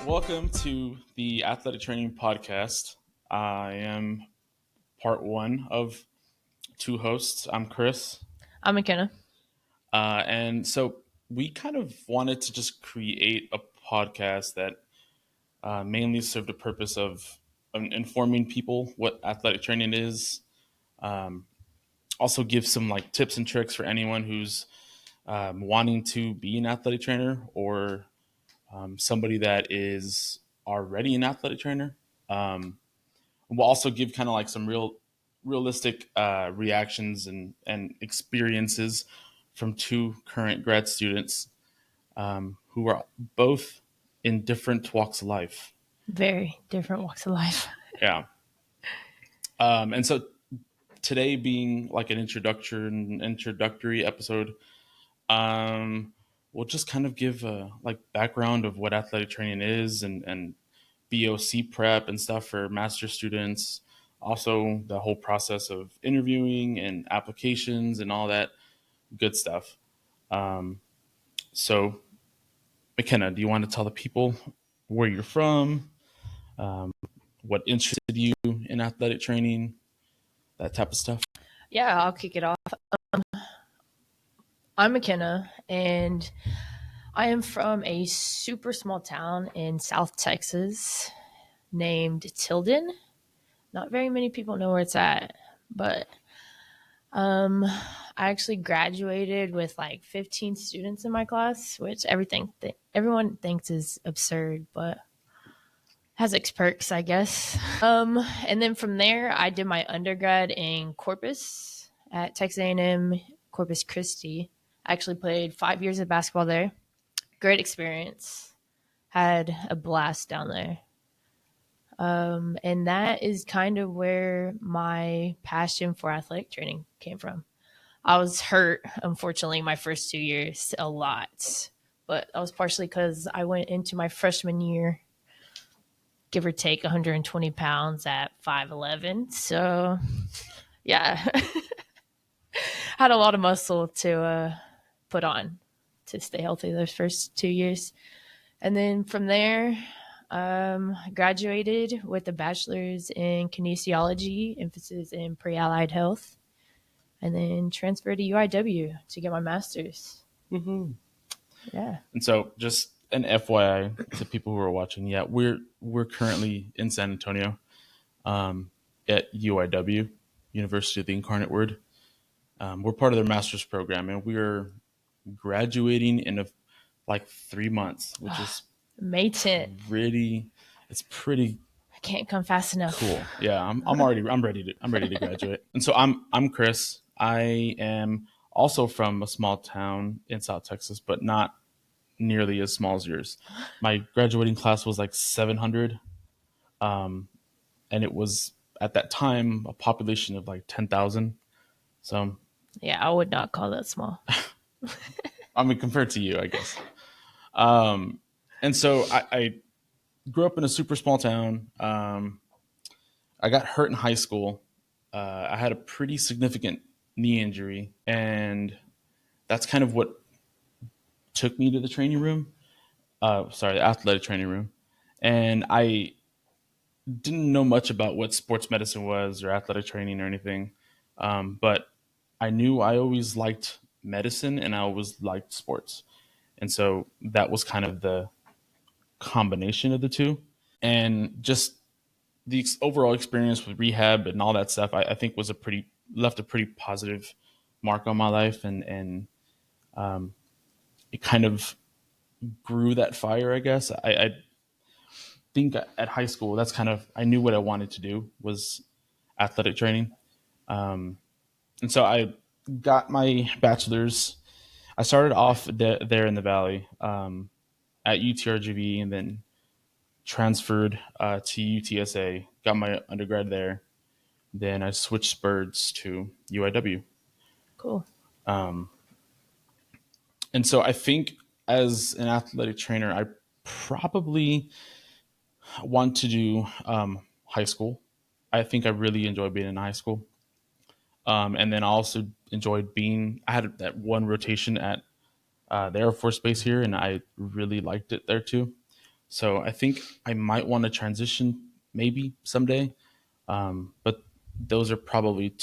Welcome to the Athletic Training Podcast. I am part one of two hosts. I'm Chris. I'm McKenna. And so we kind of wanted to just create a podcast that mainly served the purpose of informing people what athletic training is. Um, Also give some like tips and tricks for anyone who's wanting to be an athletic trainer or somebody that is already an athletic trainer. We'll also give kind of like some realistic reactions and experiences from two current grad students who are both in different walks of life. Very different walks of life. Yeah. And so today being like an introductory episode, we'll just kind of give a like background of what athletic training is and BOC prep and stuff for master students. Also, the whole process of interviewing and applications and all that good stuff. Um, so, McKenna, do you want to tell the people where you're from, um, what interested you in athletic training, that type of stuff? Yeah, I'll kick it off. I'm McKenna, and I am from a super small town in South Texas named Tilden. Not very many people know where it's at, but I actually graduated with like 15 students in my class, which everyone thinks is absurd, but has its perks, I guess. And then from there, I did my undergrad in Corpus at Texas A&M Corpus Christi. I actually played 5 years of basketball there. Great experience. Had a blast down there. And that is kind of where my passion for athletic training came from. I was hurt, unfortunately, my first 2 years a lot, but that was partially because I went into my freshman year, give or take 120 pounds at 5'11". So, yeah, had a lot of muscle to put on to stay healthy those first 2 years. And then from there, graduated with a bachelor's in kinesiology, emphasis in pre-allied health, and then transferred to UIW to get my master's. Woohoo. Yeah. And so, just an FYI to people who are watching, yeah, we're currently in San Antonio at UIW, University of the Incarnate Word. We're part of their master's program, and we're graduating in like 3 months, which is May 10th. it's pretty I can't come fast enough. cool. Yeah, I'm ready to graduate. And so I'm Chris. I am also from a small town in South Texas, but not nearly as small as yours. My graduating class was like 700, and it was at that time a population of like 10,000. So Yeah, I would not call that small. I mean, compared to you, I guess. And so I grew up in a super small town. I got hurt in high school. I had a pretty significant knee injury, and that's kind of what took me to the training room. The athletic training room. And I didn't know much about what sports medicine was or athletic training or anything. But I knew I always liked medicine and I always liked sports. And so that was kind of the combination of the two. And just the overall experience with rehab and all that stuff, I think left a pretty positive mark on my life. And it kind of grew that fire, I guess. I think at high school, I knew what I wanted to do was athletic training. And so I got my bachelor's. I started off there in the Valley at UTRGV and then transferred to UTSA, got my undergrad there. Then I switched spurs to UIW. Cool. And so I think as an athletic trainer, I probably want to do high school. I think I really enjoy being in high school. And then I also enjoyed I had that one rotation at the Air Force Base here, and I really liked it there too. So I think I might want to transition maybe someday. But those are probably the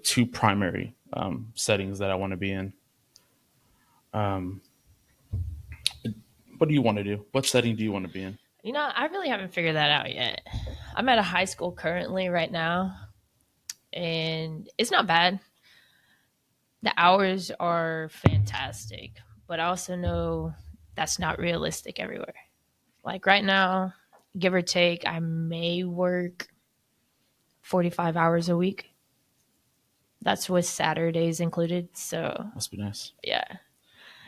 two primary settings that I want to be in. Um, what do you want to do? What setting do you want to be in? I really haven't figured that out yet. I'm at a high school currently right now, and it's not bad. The hours are fantastic, but I also know that's not realistic everywhere. Like right now, give or take, I may work 45 hours a week. That's with Saturdays included. So, Must be nice. yeah,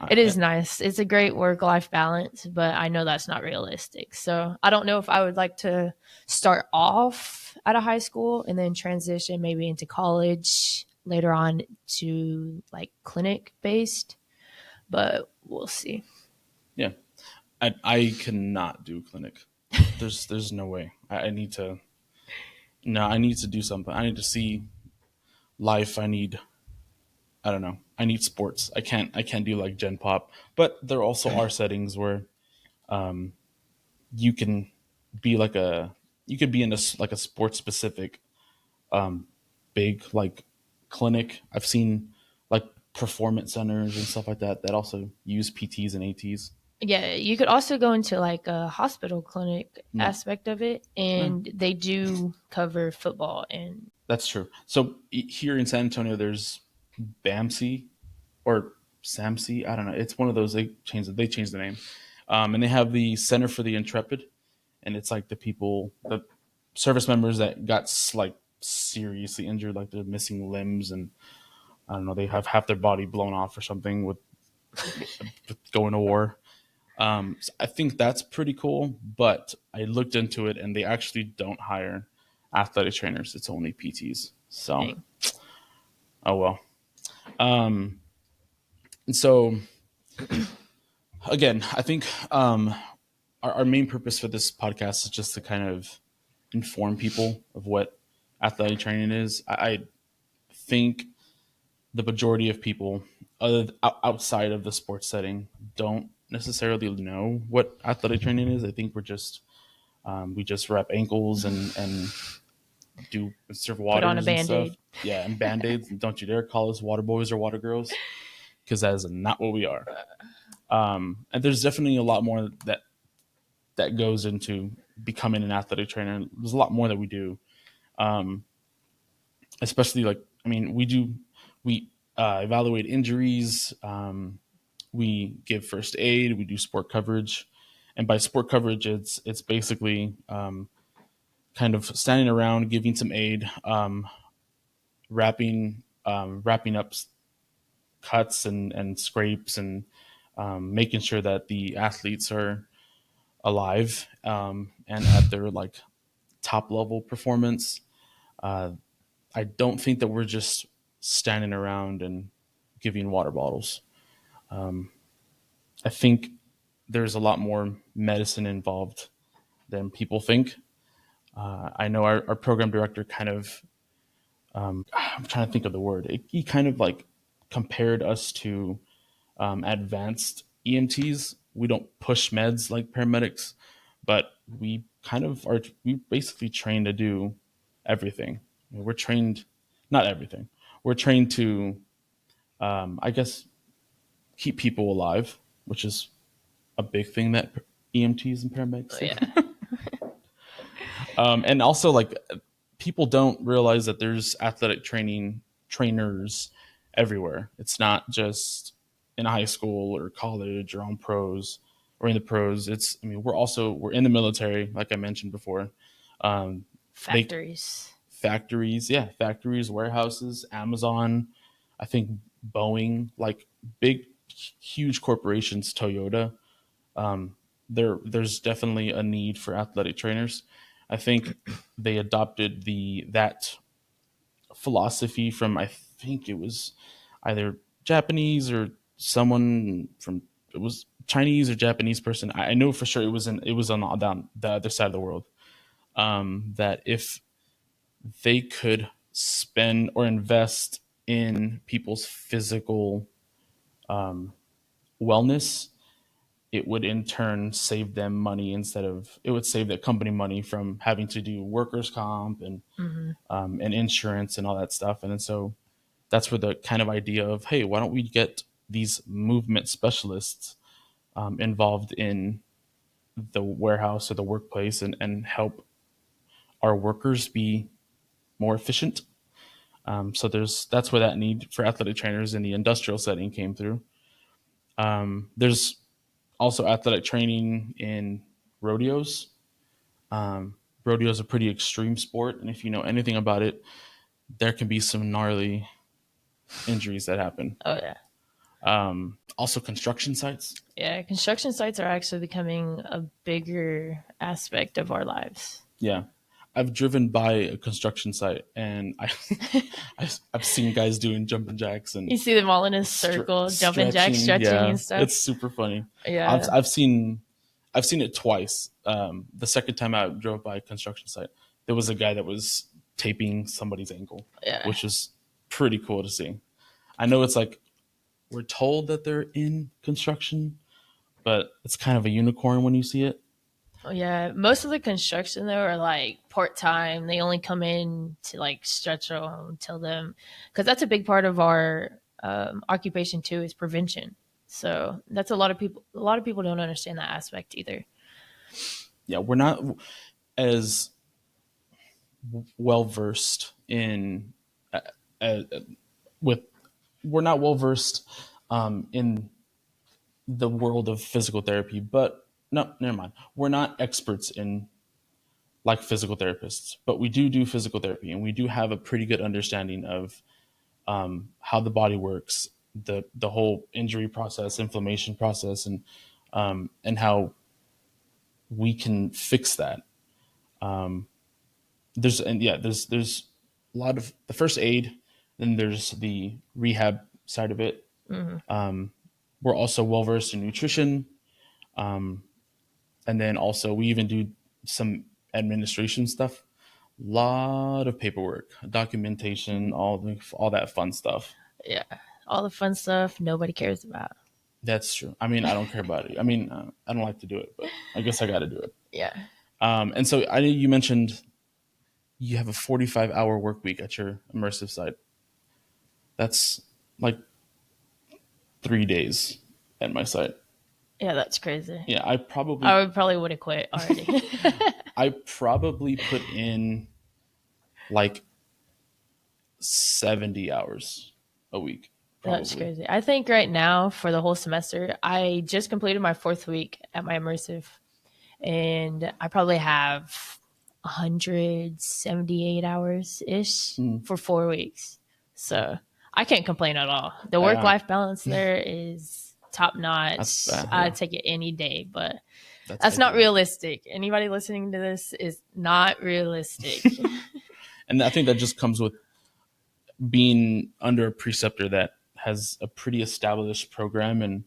I, it is nice. It's a great work life balance, but I know that's not realistic. So, I don't know if I would like to start off at a high school and then transition maybe into college later on to like clinic based, but we'll see. yeah, I cannot do clinic. There's no way. I need to. No, I need to do something. I need to see life. I don't know. I need sports. I can't do like Gen Pop. But there also are settings where you can be like a you could be in like a sports specific big like clinic. I've seen like performance centers and stuff like that that also use PTs and ATs. Yeah, you could also go into like a hospital clinic Yeah, aspect of it, yeah, and they do cover football and that's true. So here in San Antonio, there's BAMC or SAMC. I don't know. It's one of those. They changed the name, and they have the Center for the Intrepid, and it's like the service members that got like seriously injured, like they're missing limbs, and I don't know, they have half their body blown off or something with going to war. So I think that's pretty cool, but I looked into it and they actually don't hire athletic trainers. It's only PTs. So, dang. oh well. And so again, I think our main purpose for this podcast is just to kind of inform people of what athletic training is. I think the majority of people, outside of the sports setting, don't necessarily know what athletic training is. I think we just wrap ankles and do serve Put on a waters and band stuff. aid. Yeah, and band aids. Don't you dare call us water boys or water girls, because that is not what we are. And there's definitely a lot more that goes into becoming an athletic trainer. There's a lot more that we do, especially like I mean, we evaluate injuries. We give first aid. We do sport coverage, and by sport coverage, it's basically kind of standing around, giving some aid, wrapping up cuts and scrapes, and making sure that the athletes are alive and at their like top level performance. I don't think that we're just standing around and giving water bottles. I think there's a lot more medicine involved than people think. I know our program director kind of, I'm trying to think of the word. He kind of like compared us to advanced EMTs. We don't push meds like paramedics, but we basically trained to do everything. We're trained, not everything. We're trained to, I guess, keep people alive, which is a big thing that EMTs and paramedics Oh, do. yeah. And also, like, people don't realize that there's athletic trainers everywhere. It's not just in high school or college or on pros or in the pros. I mean, we're in the military, like I mentioned before. Um, they Factories. Factories, yeah, factories, warehouses, Amazon, I think Boeing, like big, huge corporations, Toyota. There's definitely a need for athletic trainers. I think they adopted that philosophy from, I think it was either Japanese or someone from, it was Chinese or Japanese person. I know for sure it was on the other side of the world. That if they could spend or invest in people's physical wellness, it would in turn save them money instead of it would save the company money from having to do workers comp and insurance and all that stuff. And then so that's where the kind of idea of, hey, why don't we get these movement specialists involved in the warehouse or the workplace and help our workers be more efficient. So that's where that need for athletic trainers in the industrial setting came through. There's also athletic training in rodeos. Rodeo is a pretty extreme sport, and if you know anything about it, there can be some gnarly injuries that happen. Oh yeah. Also, construction sites. Yeah, construction sites are actually becoming a bigger aspect of our lives. Yeah, I've driven by a construction site, and I've seen guys doing jumping jacks and You see them all in a circle, jumping jacks, stretching. stretching Yeah, and stuff. it's super funny. I've Yeah, I've seen I've seen it twice. The second time I drove by a construction site, there was a guy that was taping somebody's ankle, yeah. which is pretty cool to see. I know it's like we're told that they're in construction, but it's kind of a unicorn when you see it. Oh, yeah, most of the construction though are like part time. They only come in to like stretch them, tell them, because that's a big part of our occupation too is prevention. So that's a lot of people. A lot of people don't understand that aspect either. Yeah, we're not as well versed in uh, with we're not well versed in the world of physical therapy, but no, never mind. We're not experts in like physical therapists, but we do physical therapy, and we do have a pretty good understanding of how the body works, the whole injury process, inflammation process, and how we can fix that. There's a lot of the first aid, then there's the rehab side of it. We're also well versed in nutrition, and then also we even do some administration stuff. Lot of paperwork, documentation, all that fun stuff. Yeah, all the fun stuff nobody cares about. That's true. I mean, I don't care about it. I mean, I don't like to do it, but I guess I got to do it. Yeah, And so I know you mentioned you have a 45-hour work week at your immersive site. That's like 3 days at my site. yeah, that's crazy. Yeah, I would probably would have quit already. I probably put in like 70 hours a week. That's Probably. crazy. I think right now for the whole semester, I just completed my fourth week at my immersive, and I probably have 178 hours ish for 4 weeks. So I can't complain at all. The work life balance there is top notch. Yeah. I'd take it any day, but That's that's not ideal. realistic. Anybody listening to this is not realistic. And I think that just comes with being under a preceptor that has a pretty established program and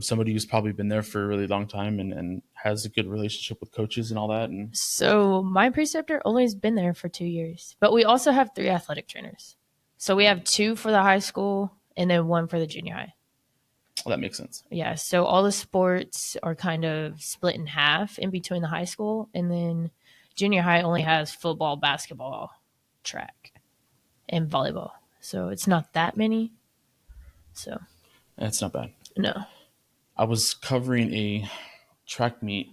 somebody who's probably been there for a really long time and has a good relationship with coaches and all that. And So my preceptor only has been there for 2 years, but we also have 3 athletic trainers. So we have 2 for the high school and then 1 for the junior high. well, that makes sense. Yeah, so all the sports are kind of split in half in between the high school, and then junior high only has football, basketball, track, and volleyball. So it's not that many. So That's not bad. no. I was covering a track meet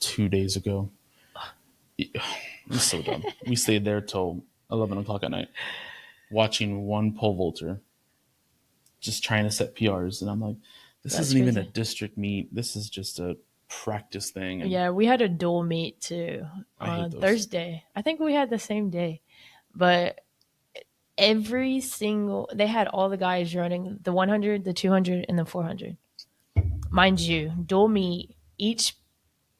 2 days ago. It was so dumb. We stayed there till 11 o'clock at night watching one pole vaulter just trying to set PRs. And I'm like, this That's isn't even a crazy. district meet. This is just a practice thing. And Yeah, we had a dual meet too I hate on those. Thursday. I think we had the same day, but they had all the guys running the 100, the 200, and the 400. Mind you, dual meet, each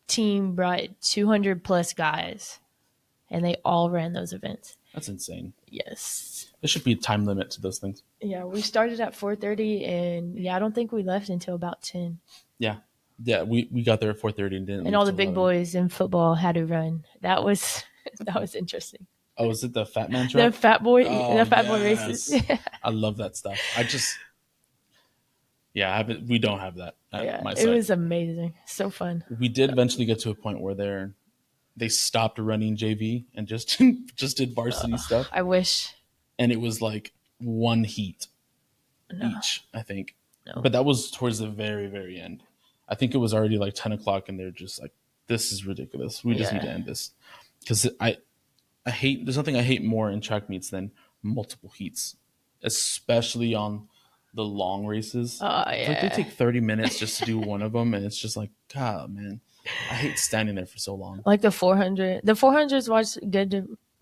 team brought 200 plus guys, and they all ran those events. That's insane. Yes. There should be a time limit to those things. Yeah, we started at 4:30, and yeah, I don't think we left until about 10. Yeah. Yeah, we got there at 4:30 and didn't And leave all the till big 11. boys in football had to run. That was that was interesting. Oh, is it the Fat Man track? The fat boy Oh, races. yes. I love that stuff. Yeah, I haven't. We don't have that at Yeah, my it site. was amazing. So fun. We did eventually get to a point where they stopped running JV and just just did varsity stuff, I wish. and it was like one heat No, each, I think. no. But that was towards the very end. I think it was already like 10 o'clock, and they're just like, "This is ridiculous. We just need to Yeah. end this." Because I hate. There's nothing I hate more in track meets than multiple heats, especially on the long races. Oh It's like they yeah. take 30 minutes just to do one of them, and it's just like, God, man, I hate standing there for so long. Like the 400. The 400s watch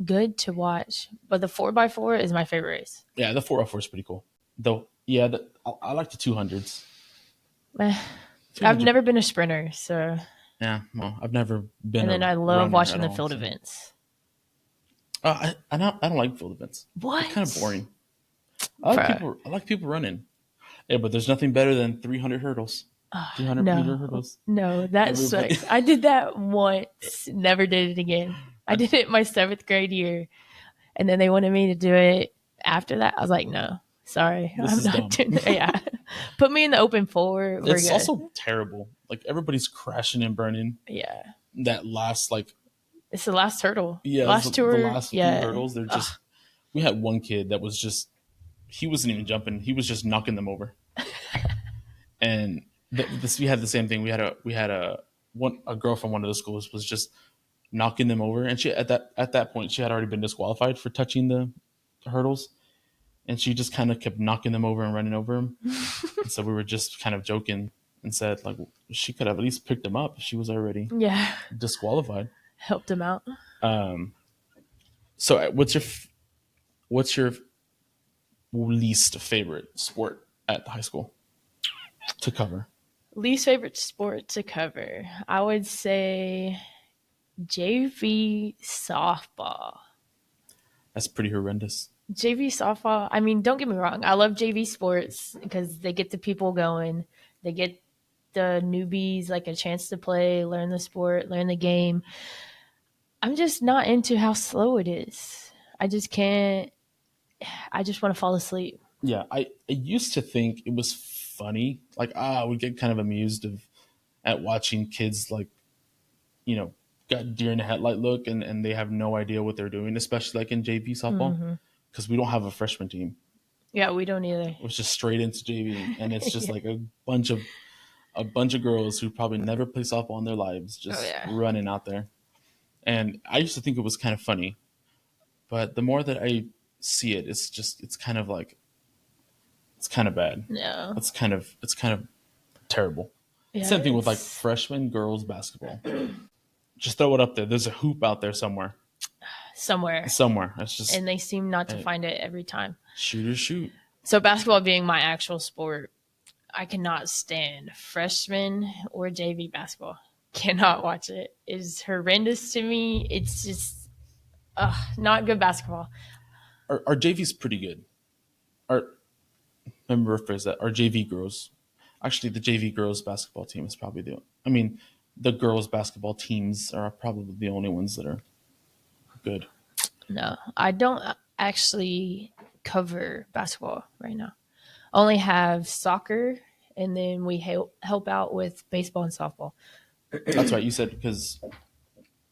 good to watch, but the 4x4 is my favorite race. Yeah, the 404 is pretty cool. Though, yeah, I like the 200s. Eh, I've 300, never been a sprinter, so yeah, well, I've never been and a then I love runner watching at the all. field So, events. I don't like field events. They're kind of What? boring. Bruh. I like people running. Yeah, but there's nothing better than 300 hurdles, 300-meter No, hurdles. no, that Everybody, sucks. I did that once, never did it again. I did it my seventh grade year, and then they wanted me to do it after that. I was like, no, sorry, this I'm is not dumb. doing that. Yeah. Put me in the open four. We're It's good. also terrible. Like everybody's crashing and burning. Yeah. That last like It's the last hurdle. yeah, Last the tour. last few Yeah. hurdles. They're Ugh, just. We had one kid that was just he wasn't even jumping. He was just knocking them over. And this we had the same thing. We had a girl from one of the schools was just knocking them over, and she at that point she had already been disqualified for touching the hurdles, and she just kind of kept knocking them over and running over them. And so we were just kind of joking and said like she could have at least picked them up if she was already yeah. disqualified. Helped him out. Um, so what's your least favorite sport at the high school to cover? Least favorite sport to cover. I would say JV softball. That's pretty horrendous. JV softball. I mean, don't get me wrong. I love JV sports because they get the people going. They get the newbies like a chance to play, learn the sport, learn the game. I'm just not into how slow it is. I just can't. I just want to fall asleep. Yeah, I used to think it was funny. Like I would get kind of amused at watching kids like, you know, got deer in the headlight look and they have no idea what they're doing, especially like in JV softball. Hmm. Because we don't have a freshman team. Yeah, we don't either. It was just straight into JV. And it's just Yeah. like a bunch of girls who probably never play softball in their lives Oh just yeah. running out there. And I used to think it was kind of funny. But the more that I see it, it's kind of like it's kind of bad. No. It's kind of terrible. Yeah, Same thing with like it's freshman girls basketball. Just throw it up there. There's a hoop out there somewhere. somewhere, Somewhere. It's just and they seem not to hey, find it every time. shoot or shoot. So basketball being my actual sport, I cannot stand freshman or JV basketball. Cannot watch it. It is horrendous to me. It's just not good basketball. Our JV's pretty good. Our Let me rephrase that. Our JV girls, actually, the JV girls basketball team is probably the. I mean, the girls basketball teams are probably the only ones that are good. No, I don't actually cover basketball right now. Only have soccer, and then we help out with baseball and softball. That's right. You said because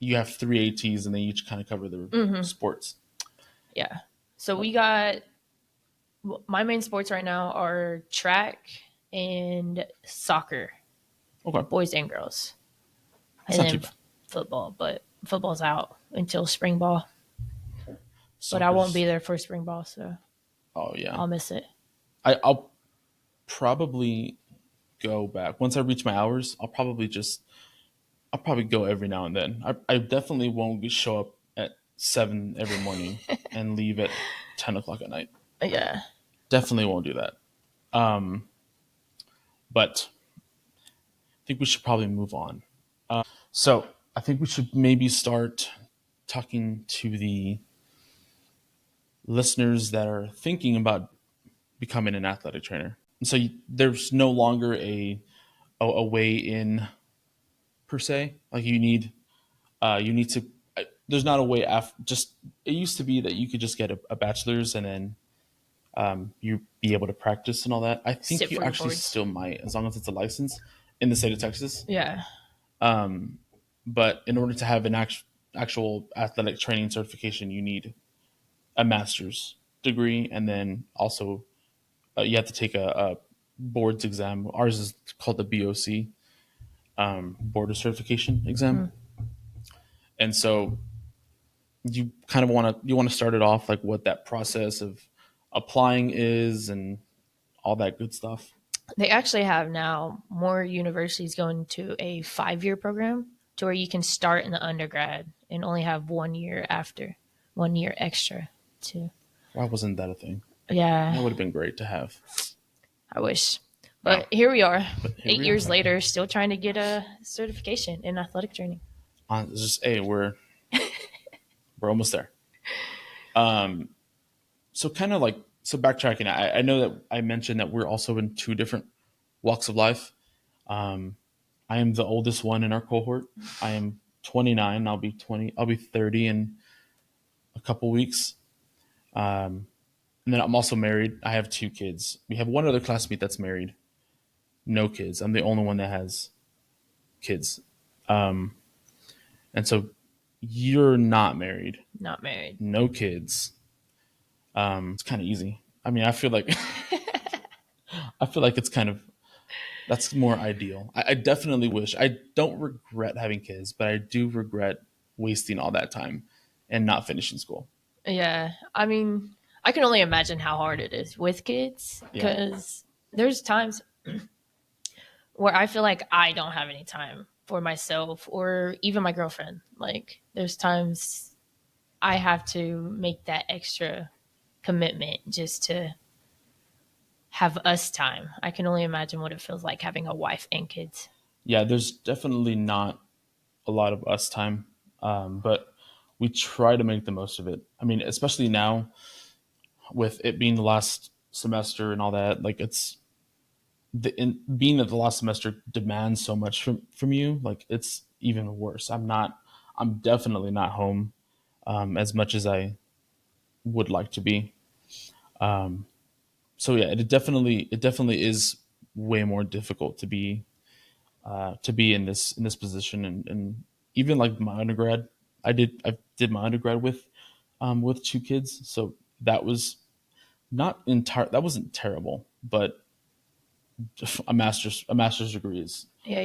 you have three ATs and they each kind of cover their Hmm. sports. Yeah. So we got my main sports right now are track and soccer, Okay, boys and girls, that's and not too then bad. football. But football's out until spring ball. But I won't be Soccer's. there for spring ball, so Oh yeah. I'll miss it. I'll probably go back once I reach my hours. I'll probably go every now and then. I definitely won't show up at 7 every morning and leave at 10 o'clock at night. Yeah. Definitely won't do that. Um, but I think we should probably move on. So I think we should maybe start talking to the listeners that are thinking about becoming an athletic trainer. So there's no longer a way in per se. Like you need to. There's not a way after. Just it used to be that you could just get a bachelor's and then you be able to practice and all that. I think Sit you for your actually boards. still might, as long as it's a license in the state of Texas. Yeah. Um, but in order to have an actual athletic training certification, you need a master's degree, and then also you have to take a boards exam. Ours is called the BOC, Board Certification Mm. exam. And so you kind of want to start it off like what that process of applying is and all that good stuff. They actually have now more universities going to a 5 year program to where you can start in the undergrad and only have 1 year after, 1 year extra too. Why wasn't that a thing? Yeah, That would have been great to have. I wish. Wow. But here we are, But here eight we are. years later, still trying to get a certification in athletic training. It's just hey, we're almost there. Um, so kind of like so backtracking. I know that I mentioned that we're also in two different walks of life. Um, I am the oldest one in our cohort. I am 29. I'll be 20. I'll be 30 in a couple weeks. Um, and then I'm also married. I have two kids. We have one other classmate that's married, no kids. I'm the only one that has kids. Um, and so you're not married, Not married. no kids. It's kind of easy. I mean, I feel like I feel like it's kind of that's more ideal. I definitely wish. I don't regret having kids, but I do regret wasting all that time and not finishing school. Yeah, I mean, I can only imagine how hard it is with kids Yeah, because there's times where I feel like I don't have any time for myself or even my girlfriend. Like, there's times I have to make that extra commitment just to have us time. I can only imagine what it feels like having a wife and kids. yeah. There's definitely not a lot of us time, but we try to make the most of it. I mean, especially now with it being the last semester and all that. Like it's being that the last semester demands so much from you. Like it's even worse. I'm not. I'm definitely not home as much as I would like to be. So yeah, it definitely is way more difficult to be in this position and even like my undergrad. I did my undergrad with two kids, so that was not entire. That wasn't terrible, but a master's degree is Yeah,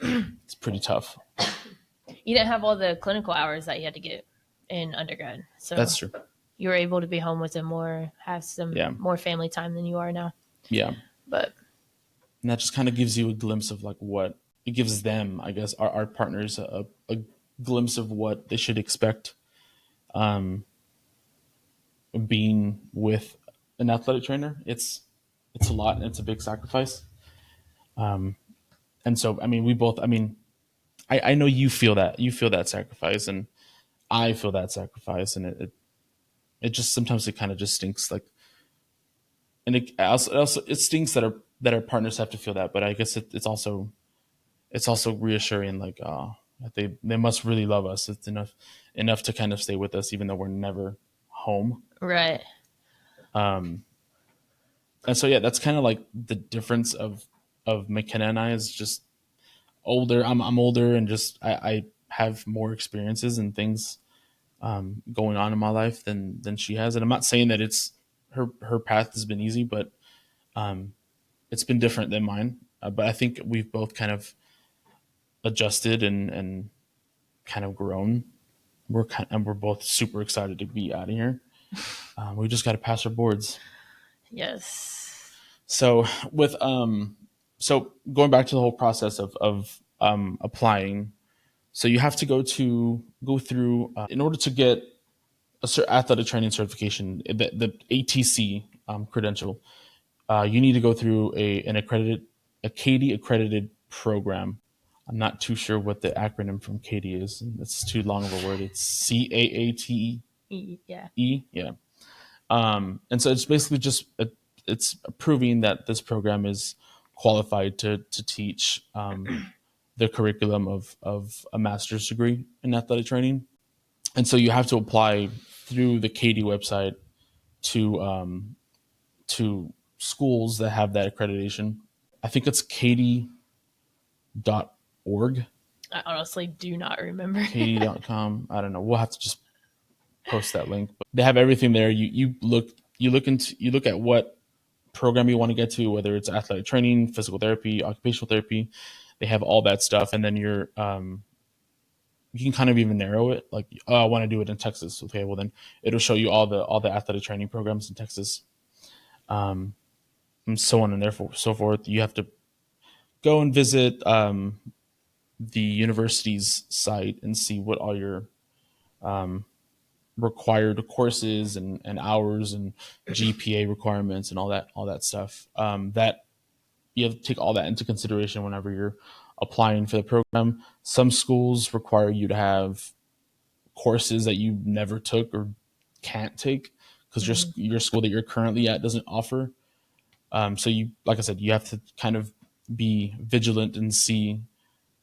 it's pretty tough. you didn't have all the clinical hours that you had to get in undergrad, so That's true. you were able to be home with them more, have some Yeah, more family time than you are now. yeah, But and that just kind of gives you a glimpse of like what it gives them. I guess our partners a glimpse of what they should expect being with an athletic trainer. It's a lot and it's a big sacrifice. And so I mean we both. I mean I know you feel that sacrifice, and I feel that sacrifice, and it just sometimes it kind of just stinks. Like, and it also it stinks that our partners have to feel that, but I guess it's also reassuring. Like, that they must really love us. It's enough to kind of stay with us, even though we're never home. right, And so yeah, that's kind of like the difference of McKenna and I is just older. I'm older, and just I have more experiences and things going on in my life than she has. And I'm not saying that it's her path has been easy, but it's been different than mine. But I think we've both kind of adjusted and kind of grown. And we're both super excited to be out of here. We just got to pass our boards. yes, So with so going back to the whole process of applying, so you have to go through in order to get athletic training certification, the ATC credential. You need to go through a KD accredited program. I'm not too sure what the acronym from KD is. It's too long of a word. It's CAATE. yeah, Yeah. And so it's basically just it's proving that this program is qualified to teach the curriculum of a master's degree in athletic training. And so you have to apply through the KD website to to schools that have that accreditation. I think it's katie.org, I honestly do not remember. katie.com. I don't know. We'll have to just post that link. But they have everything there. You look at what program you want to get to, whether it's athletic training, physical therapy, occupational therapy. They have all that stuff, and then you can kind of even narrow it. Like, oh, I want to do it in Texas. Okay, well then it'll show you all the athletic training programs in Texas, and so on and therefore so forth. You have to go and visit the university's site and see what all your required courses and hours and GPA requirements and all that stuff. That you have to take all that into consideration whenever you're applying for the program. Some schools require you to have courses that you never took or can't take because your school that you're currently at doesn't offer. So you, like I said, you have to kind of be vigilant and see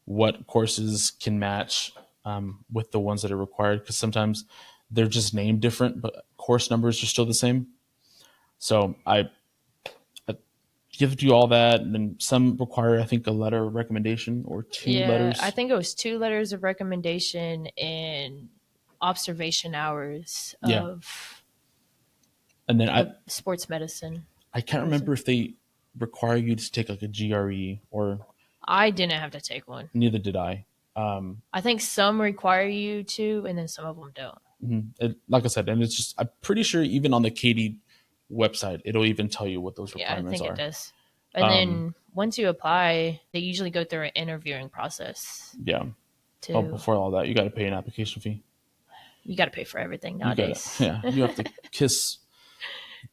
what courses can match with the ones that are required, because sometimes they're just named different, but course numbers are still the same. So I you have to do all that, and then some require, I think, a letter of recommendation or two Yeah, I letters. think it was 2 letters of recommendation and observation hours Yeah, of and then I sports medicine. I can't remember if they require you to take like a GRE, or I didn't have to take one. neither did I. I think some require you to, and then some of them don't. Like I said, and it's just, I'm pretty sure even on the Katie website, it'll even tell you what those Yeah, I requirements think it are. does. And then once you apply, they usually go through an interviewing process. Yeah. Oh, To before all that, you got to pay an application fee. You got to pay for everything You got to, nowadays. yeah, you have to kiss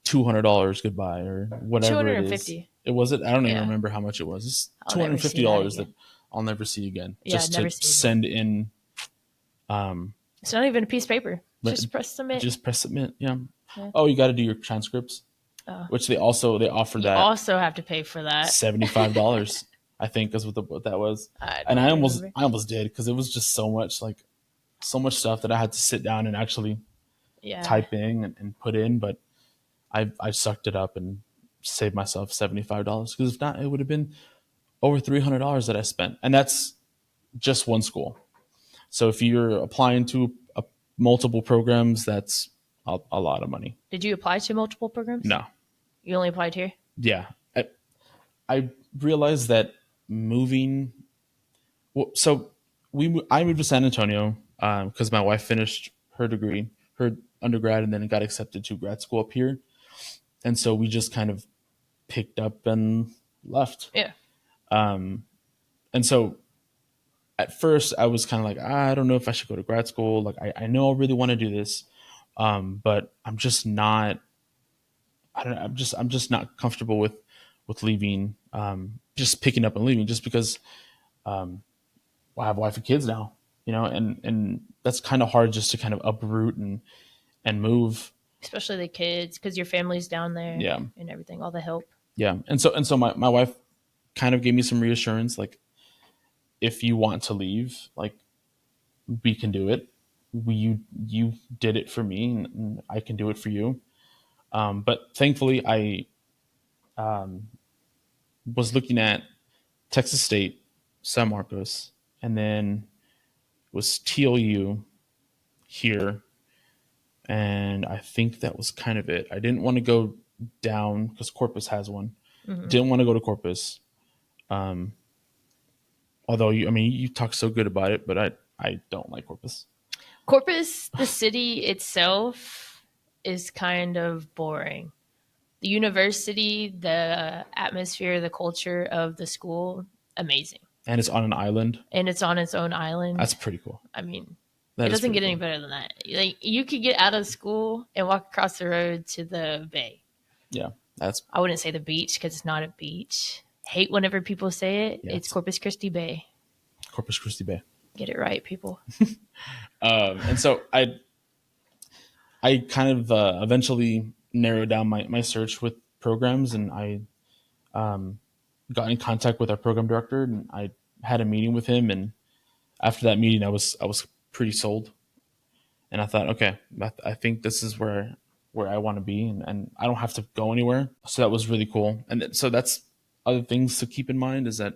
$200 goodbye or Two whatever hundred it and is. fifty. It was it. I don't even Yeah, remember how much it was. It's I'll two hundred never and fifty see that dollars that again. I'll never see again, Yeah, just never to see again. send in. It's not even a piece of paper. But Just press submit. just press submit. Yeah. Yeah. Oh, you got to do your transcripts, Oh. which they offer You that also have to pay for that. $75. I think is what that was, I and don't remember. I almost did, because it was just so much stuff that I had to sit down and actually Yeah. type in and put in, but I sucked it up and saved myself $75, because if not, it would have been over $300 that I spent, and that's just one school. So if you're applying to multiple programs, that's a lot of money. Did you apply to multiple programs? No, You only applied here? yeah, I realized that moving. Well, so I moved to San Antonio because my wife finished her degree, her undergrad, and then got accepted to grad school up here, and so we just kind of picked up and left. Yeah. And so at first I was kind of like, I don't know if I should go to grad school. Like I know I really want to do this, but I'm just not. I don't know. I'm just not comfortable with leaving. Just picking up and leaving, just because I have a wife and kids now, and that's kind of hard, just to kind of uproot and move. Especially the kids, because your family's down there Yeah, and everything, all the help. yeah. And so my wife kind of gave me some reassurance, like, if you want to leave, like, we can do it. You did it for me, and I can do it for you. But thankfully, I was looking at Texas State, San Marcos, and then was TLU here, and I think that was kind of it. I didn't want to go down because Corpus has one. Didn't want to go to Corpus. Although you talk so good about it, but I don't like Corpus. Corpus, the city itself, is kind of boring. The university, the atmosphere, the culture of the school, amazing. And it's on an island. And it's on its own island. That's pretty cool. I mean, That it is doesn't pretty get any cool. better than that. Like, you could get out of school and walk across the road to the bay. Yeah, that's I wouldn't say the beach because it's not a beach. Hate whenever people say it. yeah, It's Corpus Christi Bay. Corpus Christi Bay. Get it right, people. And so I kind of eventually narrowed down my search with programs, and I got in contact with our program director, and I had a meeting with him. And after that meeting, I was pretty sold, and I thought, okay, I think this is where where I want to be, and I don't have to go anywhere. So that was really cool. So that's other things to keep in mind is that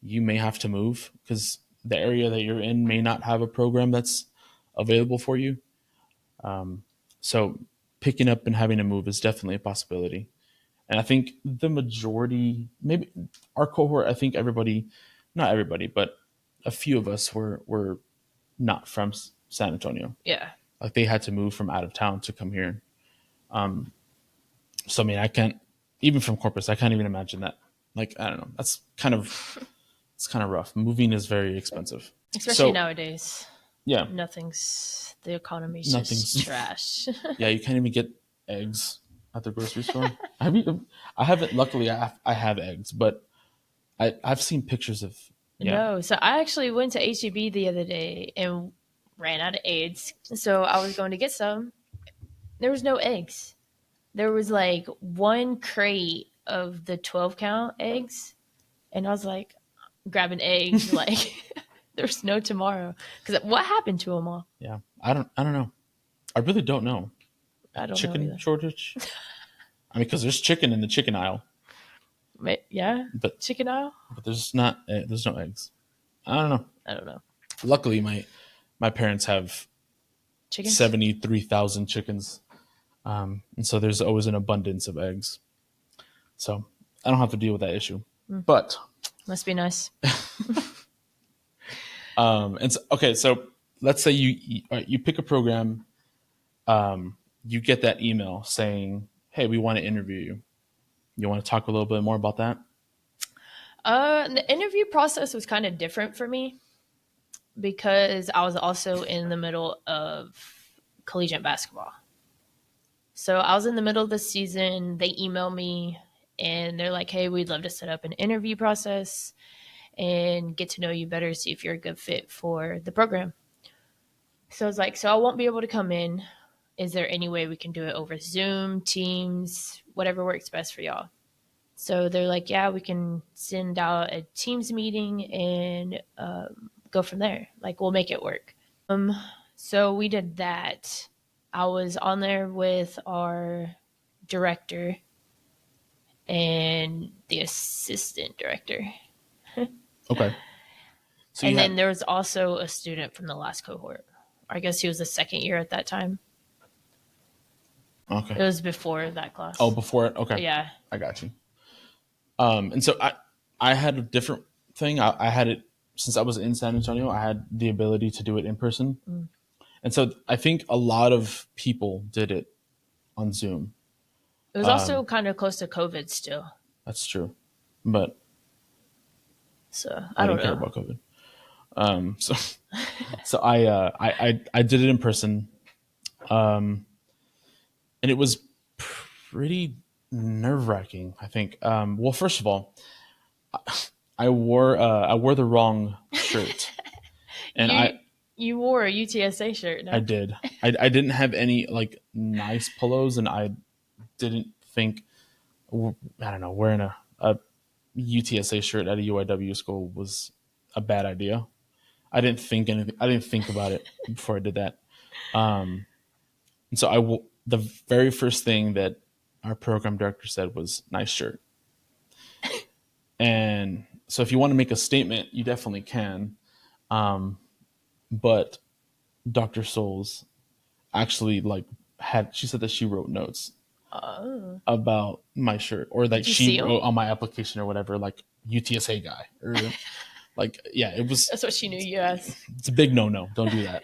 you may have to move because the area that you're in may not have a program that's available for you. So picking up and having to move is definitely a possibility. And I think the majority, maybe our cohort, I think everybody, not everybody, but a few of us were not from San Antonio. Yeah. Like they had to move from out of town to come here. So I mean, I can't even from Corpus. I can't even imagine that. Like I don't know. It's kind of rough. Moving is very expensive. Especially So nowadays. yeah, The economy's just nothing's. trash. Yeah, you can't even get eggs at the grocery store. I haven't. Luckily, I have eggs, but I've seen pictures of. Yeah. No, so I actually went to HEB the other day and ran out of eggs. So I was going to get some. There was no eggs. There was like one crate of the 12 count eggs. And I was like, grabbing eggs, like, there's no tomorrow. Because what happened to them all? Yeah. I don't know. I really don't know. I don't know Chicken either. shortage. I mean, because there's chicken in the chicken aisle, Yeah? but Chicken aisle? there's not. There's no eggs. I don't know. I don't know. Luckily, my parents have Chickens? 73,000 chickens, and so there's always an abundance of eggs. So I don't have to deal with that issue. But Must be nice. and so, okay, so let's say you pick a program, you get that email saying, "Hey, we want to interview you." You want to talk a little bit more about that? The interview process was kind of different for me because I was also in the middle of collegiate basketball. So I was in the middle of the season. They emailed me and they're like, hey, we'd love to set up an interview process and get to know you better, see if you're a good fit for the program. So I was like, so I won't be able to come in. Is there any way we can do it over Zoom, Teams, whatever works best for y'all? So they're like, yeah, we can send out a Teams meeting and go from there. Like, we'll make it work. So we did that. I was on there with our director and the assistant director. Okay. So And then there was also a student from the last cohort. I guess he was the second year at that time. Okay. It was before that class. Oh, before it. Okay. Yeah. I got you. And so I had a different thing. I had it since I was in San Antonio. I had the ability to do it in person, and so I think a lot of people did it on Zoom. It was also kind of close to COVID still. That's true, but So I I don't don't care know. about COVID. So I did it in person, and it was pretty nerve wracking. I think. Well, first of all, I wore the wrong shirt, and You wore a UTSA shirt, no? I did. I didn't have any like nice pillows, and I didn't think. I don't know, wearing a UTSA shirt at a UIW school was a bad idea. I didn't think anything. I didn't think about it before I did that. And so the very first thing that our program director said was nice shirt. And so if you want to make a statement, you definitely can. But Dr. Souls actually she said that she wrote notes about my shirt, or that Did you she see 'em? wrote on my application or whatever, like UTSA guy, or like, yeah, That's what she knew you as. it's a big no. Don't do that.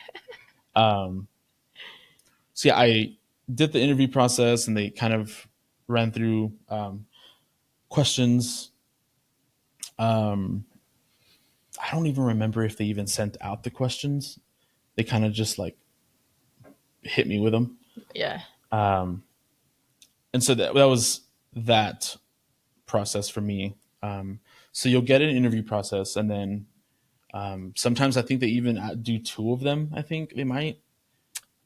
So yeah, I did the interview process, and they kind of ran through questions. I don't even remember if they even sent out the questions. They kind of just like hit me with them. Yeah. And so that was that process for me. So you'll get an interview process, and then sometimes I think they even do two of them. I think they might.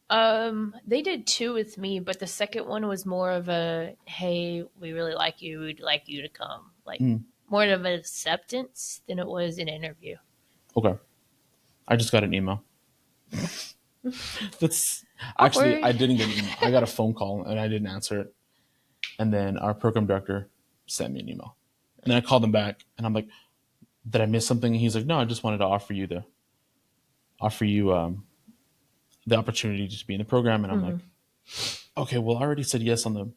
They did two with me, but the second one was more of a, hey, we really like you. We'd like you to come. Like, more of an acceptance than it was an interview. Okay. I just got an email. That's Actually, Awkward. I didn't get an email. I got a phone call and I didn't answer it. And then our program director sent me an email. And then I called him back and I'm like, did I miss something? And he's like, no, I just wanted to offer you the opportunity to be in the program. And I'm like, Mhm. okay, well, I already said yes on the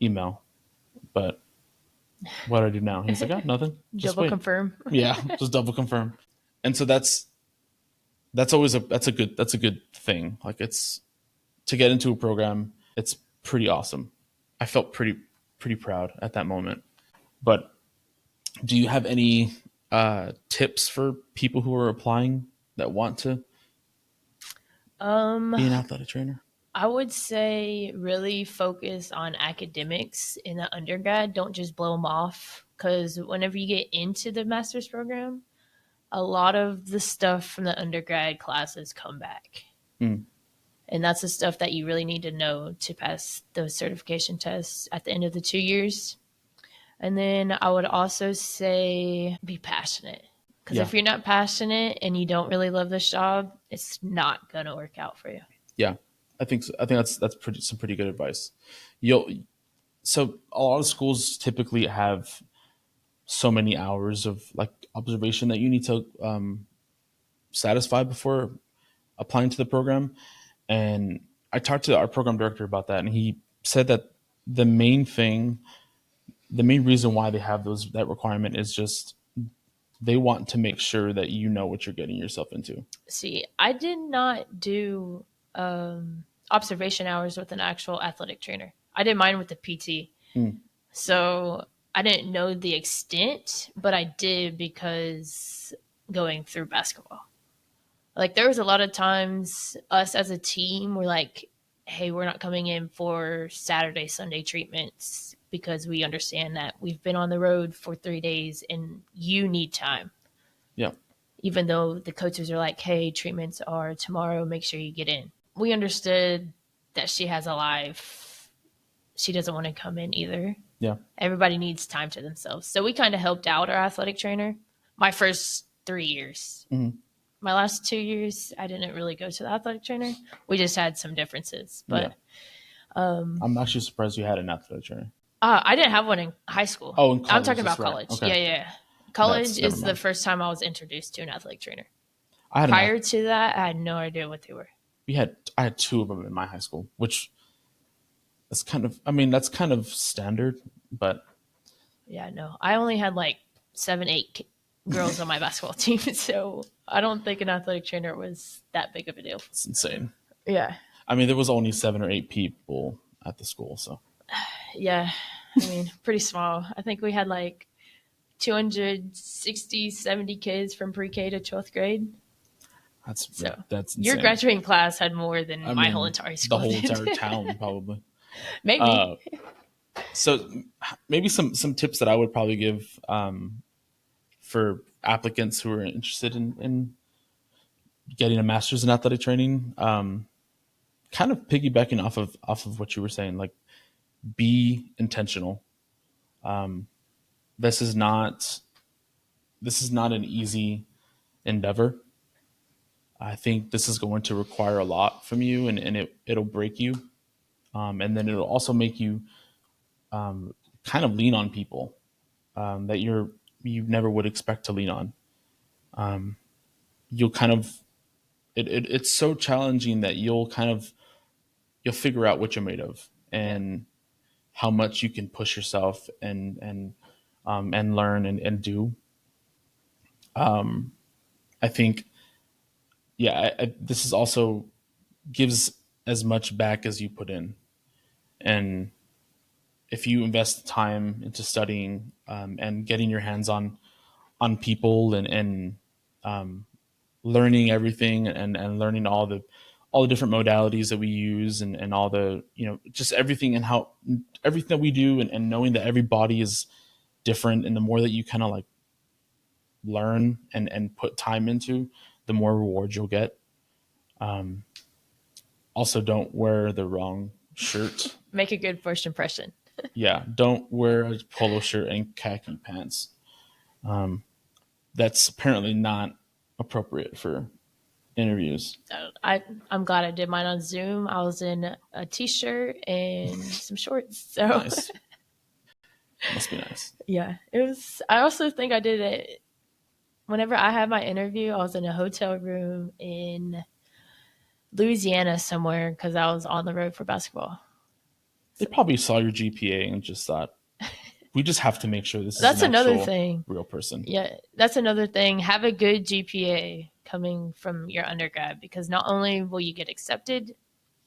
email, but what do I do now? He's like, nothing. Just Double wait. confirm. Yeah, just double confirm. And so that's always that's a good thing. Like it's to get into a program, it's pretty awesome. I felt pretty proud at that moment. But do you have any tips for people who are applying that want to Um, be an athletic trainer? I would say really focus on academics in the undergrad. Don't just blow them off because whenever you get into the master's program, a lot of the stuff from the undergrad classes come back. Mm, And that's the stuff that you really need to know to pass those certification tests at the end of the 2 years. And then I would also say be passionate. Because yeah, if you're not passionate and you don't really love this job, it's not going to work out for you. yeah. I think so. I think that's pretty good advice. You'll so a lot of schools typically have so many hours of like observation that you need to satisfy before applying to the program. And I talked to our program director about that, and he said that the main thing, the main reason why they have that requirement is just they want to make sure that you know what you're getting yourself into. See, I did not do observation hours with an actual athletic trainer. I did mine with the PT. Mm, So I didn't know the extent, but I did because going through basketball. Like there was a lot of times us as a team were like, hey, we're not coming in for Saturday, Sunday treatments because we understand that we've been on the road for 3 days and you need time. yeah, Even though the coaches are like, hey, treatments are tomorrow, make sure you get in. We understood that she has a life. She doesn't want to come in either. yeah. Everybody needs time to themselves. So we kind of helped out our athletic trainer my first 3 years. Hmm. My last 2 years, I didn't really go to the athletic trainer. We just had some differences. Yeah. But I'm actually surprised you had an athletic trainer. I didn't have one in high school. Oh, in I'm college, talking that's about right. college. Okay, Yeah, yeah. Yeah. College that's never is the mind. first time I was introduced to an athletic trainer. I had an Prior to that, I had no idea what they were. I had two of them in my high school, which is kind of, I mean, that's kind of standard, but Yeah, no. I only had like 7, 8 girls on my basketball team. So I don't think an athletic trainer was that big of a deal. it's insane. Yeah. I mean, there was only 7 or 8 people at the school, so Yeah. I mean, pretty small. I think we had like 260, 70 kids from pre-K to 12th grade. So that's your insane. graduating class had more I than my whole mean, entire the school whole did. entire town probably. Maybe. Uh, so maybe some tips that I would probably give for applicants who are interested in getting a master's in athletic training. Kind of piggybacking off of what you were saying, like be intentional. Um, this is not this is not an easy endeavor. I think this is going to require a lot from you, and it'll break you, and then it'll also make you kind of lean on people that you never would expect to lean on. You'll kind of it's so challenging that you'll figure out what you're made of Yeah. and how much you can push yourself and learn and do. I think yeah, this is also gives as much back as you put in, and if you invest time into studying and getting your hands on people and learning everything and learning all the different modalities that we use and all the just everything and how everything that we do and knowing that every body is different, and the more that you kind of like learn and put time into, the more rewards you'll get. Also, don't wear the wrong shirt. Make a good first impression. Yeah, don't wear a polo shirt and khaki pants. That's apparently not appropriate for interviews? I'm glad I did mine on Zoom. I was in a t-shirt and some shorts. So Nice. Must be nice. yeah, it was. I also think I did it whenever I had my interview. I was in a hotel room in Louisiana somewhere because I was on the road for basketball. They So probably saw your GPA and just thought, we just have to make sure this is that's an another actual thing. real person. Yeah, that's another thing. Have a good GPA coming from your undergrad because not only will you get accepted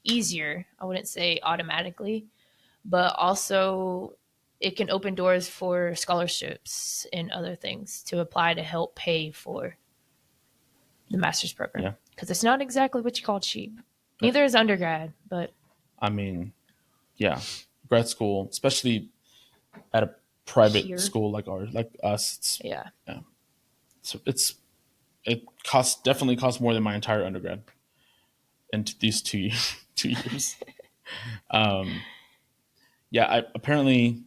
easier, I wouldn't say automatically, but also it can open doors for scholarships and other things to apply to help pay for the master's program Yeah. because it's not exactly what you call cheap. Neither is undergrad, but I mean, yeah, grad school, especially at a private here, school like ours, like us, yeah, yeah, it costs definitely costs more than my entire undergrad in these 2 years. Um, yeah, I apparently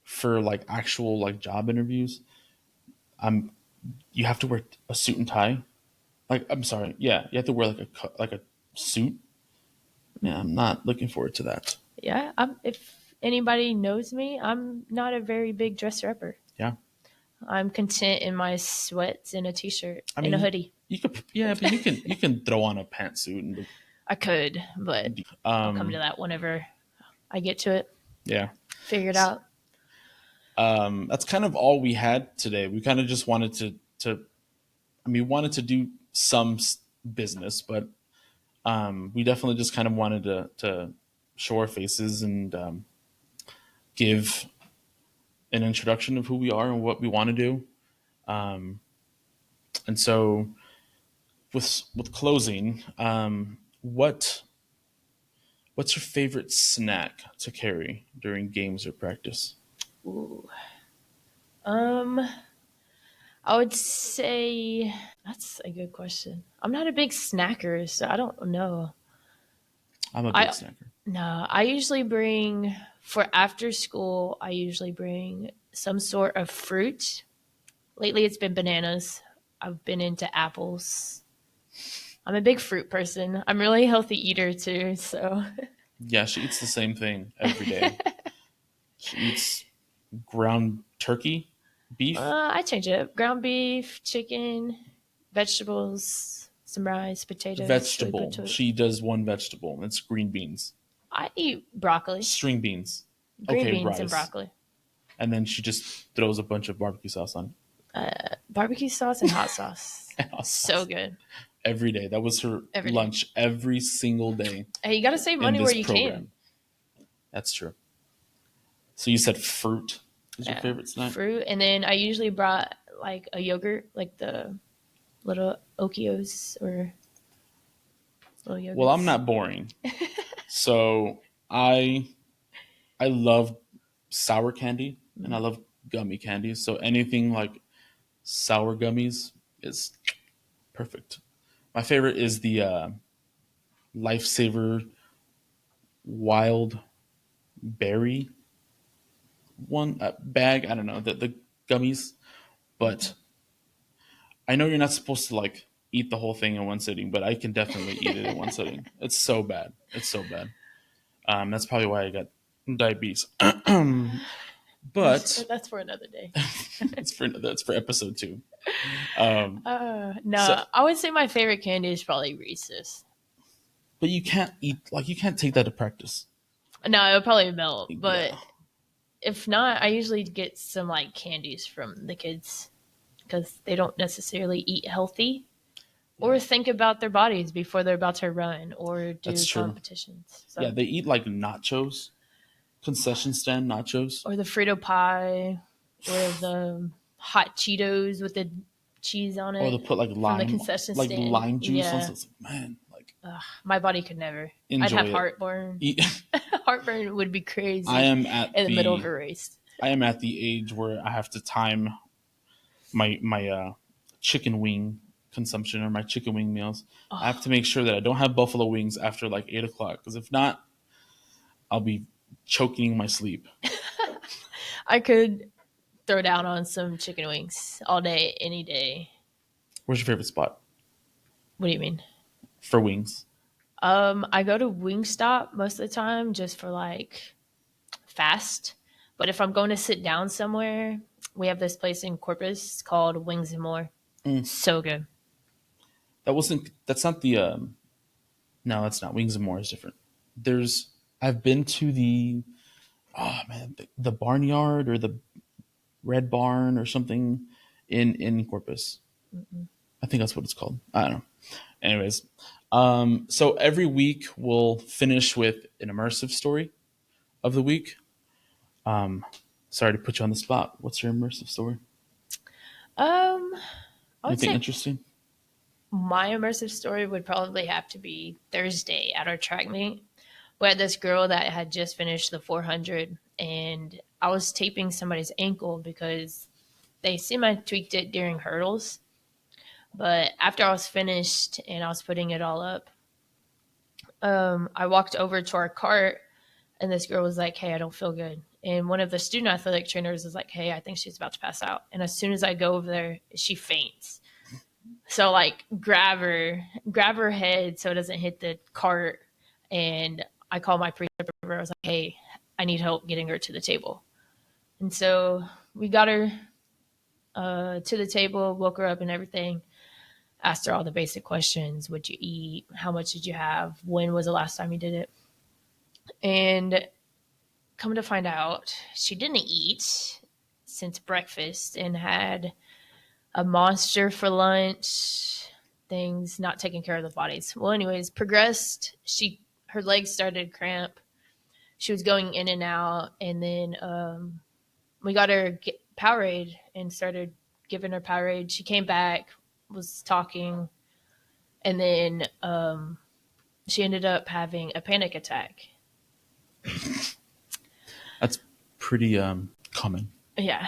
for like actual like job interviews, I'm you have to wear a suit and tie. Like I'm sorry, yeah, you have to wear like a suit. Yeah, I'm not looking forward to that. yeah. If anybody knows me, I'm not a very big dresser upper. Yeah, I'm content in my sweats and a t-shirt I and a mean, hoodie. you could, yeah, but you can throw on a pantsuit and look. I could, but I'll come to that whenever I get to it. Yeah. Figure it out. That's kind of all we had today. We kind of just wanted to I mean, wanted to do some business, but we definitely just kind of wanted to show our faces and give an introduction of who we are and what we want to do. Um, and so, with closing, what's your favorite snack to carry during games or practice? Ooh. Um, I would say that's a good question. I'm not a big snacker, so I don't know. I'm a big I snacker. no, I usually bring for after school. I usually bring some sort of fruit. Lately, it's been bananas. I've been into apples. I'm a big fruit person. I'm really a healthy eater too, so Yeah, she eats the same thing every day. She eats ground turkey, beef, I change it up. Ground beef, chicken, vegetables, some rice, potatoes, sweet vegetable. potato. She does one vegetable. It's green beans, I eat broccoli, string beans. green Okay, beans, and rice, broccoli. and then she just throws a bunch of barbecue sauce on Barbecue sauce and hot sauce. it. Hot So sauce good every day. That was her every day. lunch every single day Hey, you got to save in money where this you can. program. That's true. So you said fruit is your Yeah, favorite snack? fruit, and then I usually brought like a yogurt, like the little Okios or little Well, I'm yogurts. not boring. So I I love sour candy and I Mm. love gummy candy. So anything like sour gummies is perfect. My favorite is the Lifesaver Wild Berry one bag. I don't know the gummies, but I know you're not supposed to like eat the whole thing in one sitting, but I can definitely eat it in one sitting. It's so bad. It's so bad. That's probably why I got diabetes. But That's for another day. that's for episode 2. Um, so, No, I would say my favorite candy is probably Reese's. but you can't eat like you can't take that to practice. No, it'll probably melt, but Yeah, if not, I usually get some like candies from the kids because they don't necessarily eat healthy yeah, or think about their bodies before they're about to run or that's do true. competitions. Yeah, So, they eat like nachos, concession stand nachos. or the Frito pie or the hot Cheetos with the cheese on Or they'll it put from the concession like stand. lime juice on. So Yeah. it's like, man, like My body could never. I'd enjoy have it. heartburn. Eat. Heartburn would be I crazy am at in the middle of the a race. I am at the age where I have to time my chicken wing consumption or my chicken wing meals. I have Oh, to make sure that I don't have buffalo wings after like 8 o'clock because if not, I'll be choking my sleep. I could throw down on some chicken wings all day, any day. Where's your favorite spot? What do you mean? for wings? I go to Wingstop most of the time just for like fast. But if I'm going to sit down somewhere, we have this place in Corpus called Wings and More. Mm, So good. that wasn't. That's not the. No, that's not. Wings and More is different. There's. I've been to the. Oh man, the Barnyard or the Red Barn or something in Corpus. Mm-mm. I think that's what it's called. I don't know. Anyways, so every week we'll finish with an immersive story of the week. Um, Sorry to put you on the spot. What's your immersive story? Um, I would Anything say interesting? my immersive story would probably have to be Thursday at our track meet. We had this girl that had just finished the 400, and I was taping somebody's ankle because they semi tweaked it during hurdles. But after I was finished and I was putting it all up, I walked over to our cart, and this girl was like, "Hey, I don't feel good." And one of the student athletic trainers was like, "Hey, I think she's about to pass out." And as soon as I go over there, she faints. So like grab her head so it doesn't hit the cart. And I called my precept. I was like, "Hey, I need help getting her to the table." And so we got her to the table, woke her up and everything. Asked her all the basic questions: What'd you eat? How much did you have? When was the last time you did it? And come to find out, she didn't eat since breakfast and had a monster for lunch. Things not taking care of the bodies. Well, anyways, progressed. Her legs started to cramp. She was going in and out, and then we got her Powerade and started giving her Powerade. She came back, was talking, and then she ended up having a panic attack. That's pretty common. Yeah.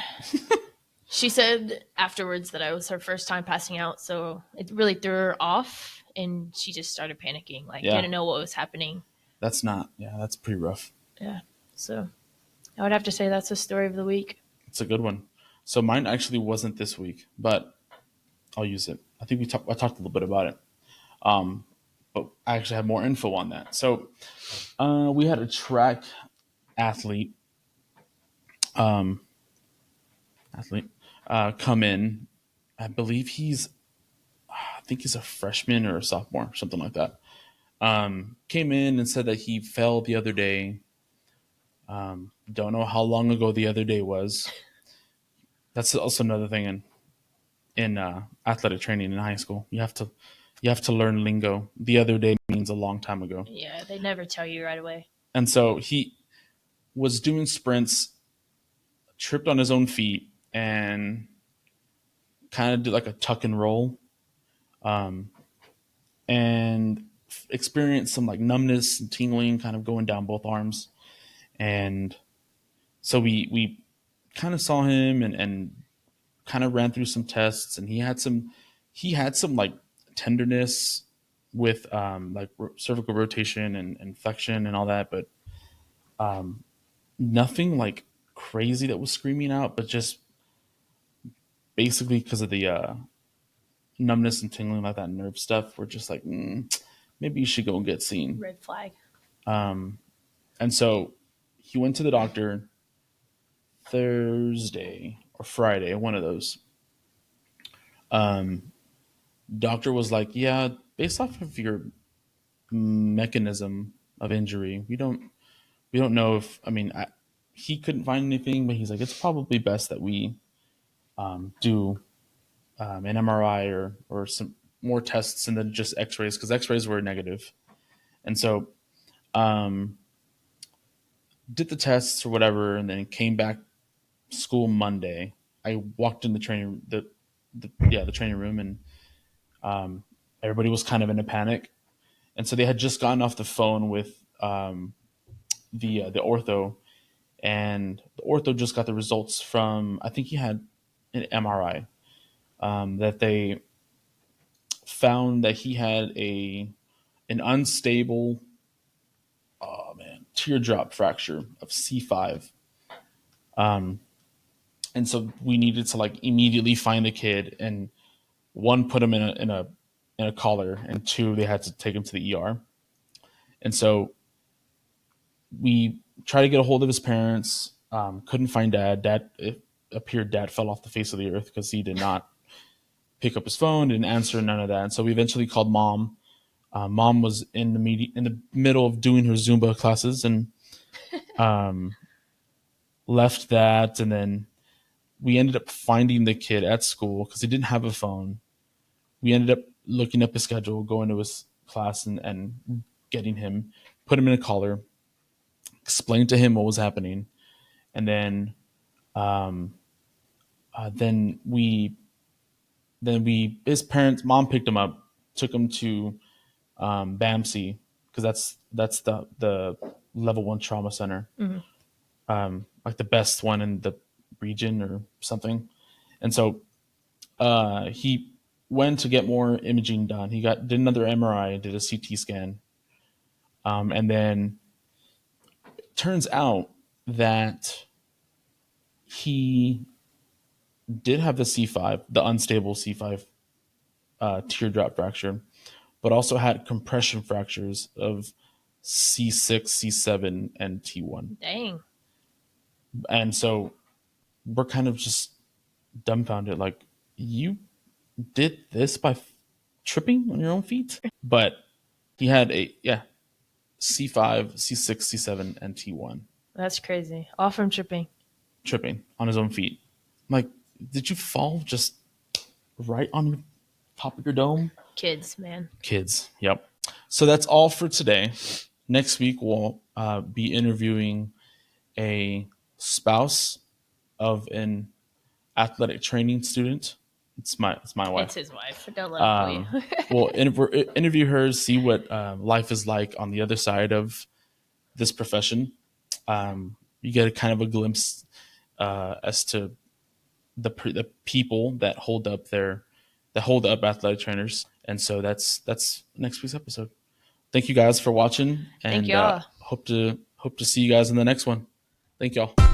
She said afterwards that I was her first time passing out, so it really threw her off, and she just started panicking, like Yeah, didn't know what was happening. that's not. Yeah, that's pretty rough. Yeah, so I would have to say that's the story of the week. It's a good one. So mine actually wasn't this week, but I'll use it. I think I talked a little bit about it. Um, but I actually have more info on that. So we had a track athlete um, athlete come in. I believe I think he's a freshman or a sophomore, something like that. Came in and said that he fell the other day. Don't know how long ago the other day was. That's also another thing in athletic training in high school. You have to learn lingo. The other day means a long time ago. Yeah, they never tell you right away. And so he was doing sprints, tripped on his own feet, and kind of did like a tuck and roll, um, and experienced some like numbness and tingling, kind of going down both arms. And so we kind of saw him and kind of ran through some tests, and he had some like tenderness with like cervical rotation and flexion and all that, but nothing like crazy that was screaming out, but just basically because of the numbness and tingling, like that nerve stuff. We're just like, maybe you should go and get seen. Red flag. And so he went to the doctor Thursday or Friday, one of those. Doctor was like, yeah, based off of your mechanism of injury, we don't know if, he couldn't find anything, but he's like, it's probably best that we do an MRI or some more tests and then just X-rays, because X-rays were negative. And so did the tests or whatever, and then came back school Monday. I walked in the training room, and everybody was kind of in a panic. And so they had just gotten off the phone with the ortho, and the ortho just got the results from, I think he had an MRI, that they found that he had an unstable, oh man, teardrop fracture of C5. And so we needed to like immediately find the kid and one, put him in a in a collar, and two, they had to take him to the ER. And so we tried to get a hold of his parents. Couldn't find dad. It appeared dad fell off the face of the earth because he did not pick up his phone, didn't answer, none of that. And so we eventually called mom. Mom was in the middle of doing her Zumba classes and left that. And then we ended up finding the kid at school because he didn't have a phone. We ended up looking up his schedule, going to his class, and getting him, put him in a collar, explained to him what was happening, and then uh, then we his parents, mom picked him up, took him to BAMC because that's the level 1 trauma center, Mhm. like the best one in the region or something. And so he went to get more imaging done. He did another MRI, did a CT scan, and then it turns out that he did have the C5, the unstable C5 teardrop fracture, but also had compression fractures of C6, C7, and T1. Dang. And so we're kind of just dumbfounded, like, you did this by tripping on your own feet? But he had C5, C6, C7, and T1 That's crazy. All from tripping. tripping on his own feet. I'm like, did you fall just right on the top of your dome? Kids, man. Kids, yep. So that's all for today. Next week, we'll be interviewing a spouse of an athletic training student. It's my It's wife. his wife. Don't let him call you. We'll interview her, see what life is like on the other side of this profession. You get a kind of a glimpse as to the people that hold up athletic trainers, and so that's next week's episode. Thank you guys for watching, Thank and y'all. hope to see you guys in the next one. Thank y'all.